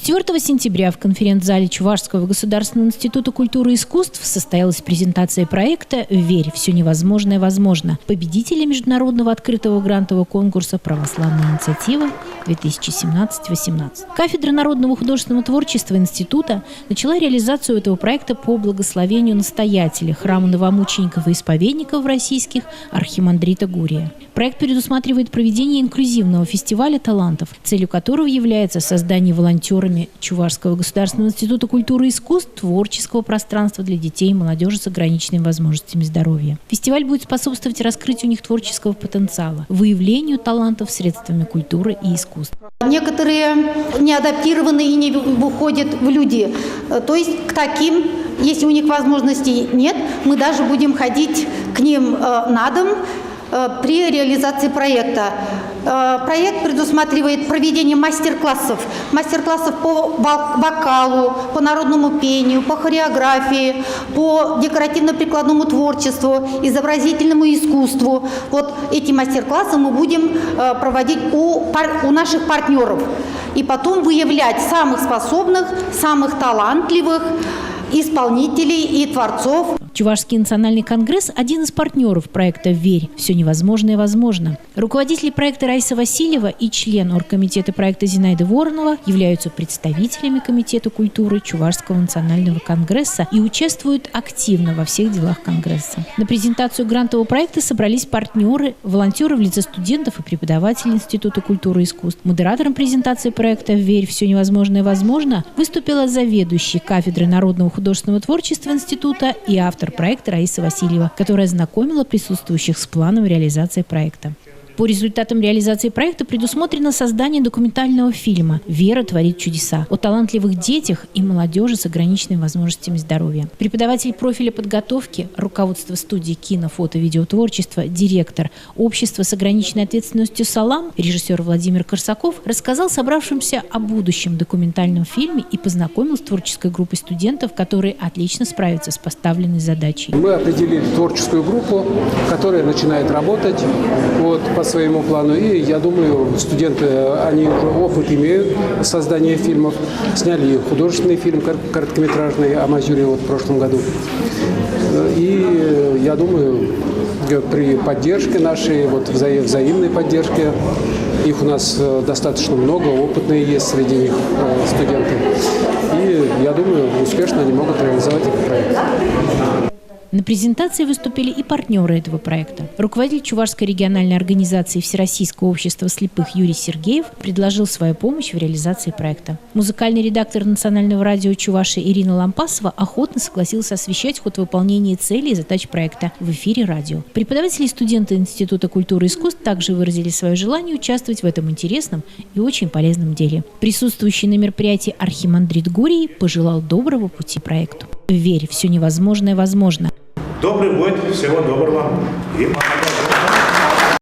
4 сентября в конференц-зале Чувашского государственного института культуры и искусств состоялась презентация проекта «Верь, все невозможное возможно» победителя международного открытого грантового конкурса «Православная инициатива 2017-18». Кафедра народного художественного творчества института начала реализацию этого проекта по благословению настоятеля храма новомучеников и исповедников российских архимандрита Гурия. Проект предусматривает проведение инклюзивного фестиваля талантов, целью которого является создание волонтерами Чувашского государственного института культуры и искусств творческого пространства для детей и молодежи с ограниченными возможностями здоровья. Фестиваль будет способствовать раскрытию у них творческого потенциала, выявлению талантов средствами культуры и искусства. Некоторые не адаптированы и не выходят в люди. То есть к таким, если у них возможностей нет, мы даже будем ходить к ним на дом при реализации проекта. Проект предусматривает проведение мастер-классов по вокалу, по народному пению, по хореографии, по декоративно-прикладному творчеству, изобразительному искусству. Вот эти мастер-классы мы будем проводить у наших партнеров. И потом выявлять самых способных, самых талантливых исполнителей и творцов. Чувашский национальный конгресс – один из партнеров проекта «Верь, все невозможное возможно». Руководители проекта Раиса Васильева и член оргкомитета проекта Зинаида Воронова являются представителями Комитета культуры Чувашского национального конгресса и участвуют активно во всех делах конгресса. На презентацию грантового проекта собрались партнеры, волонтеры в лице студентов и преподавателей Института культуры и искусств. Модератором презентации проекта «Верь, все невозможное возможно» выступила заведующая кафедрой народного художественного творчества института и автор проекта Раиса Васильева, которая ознакомила присутствующих с планом реализации проекта. По результатам реализации проекта предусмотрено создание документального фильма «Вера творит чудеса» о талантливых детях и молодежи с ограниченными возможностями здоровья. Преподаватель профиля подготовки, руководство студии кино, фото, видеотворчества, директор общества с ограниченной ответственностью «Салам», режиссер Владимир Корсаков, рассказал собравшимся о будущем документальном фильме и познакомил с творческой группой студентов, которые отлично справятся с поставленной задачей. Мы определили творческую группу, которая начинает работать по своему плану. И я думаю, студенты, они уже опыт имеют создания фильмов. Сняли художественный фильм короткометражный о Мазюре в прошлом году. И я думаю, при поддержке нашей, взаимной поддержке, их у нас достаточно много, опытные есть среди них студенты. И я думаю, успешно они могут реализовать этот проект. На презентации выступили и партнеры этого проекта. Руководитель Чувашской региональной организации Всероссийского общества слепых Юрий Сергеев предложил свою помощь в реализации проекта. Музыкальный редактор национального радио Чувашии Ирина Лампасова охотно согласилась освещать ход выполнения целей и задач проекта в эфире радио. Преподаватели и студенты Института культуры и искусств также выразили свое желание участвовать в этом интересном и очень полезном деле. Присутствующий на мероприятии архимандрит Гурий пожелал доброго пути проекту. «Верь, все невозможное возможно». Добрый будет, всего доброго и пока.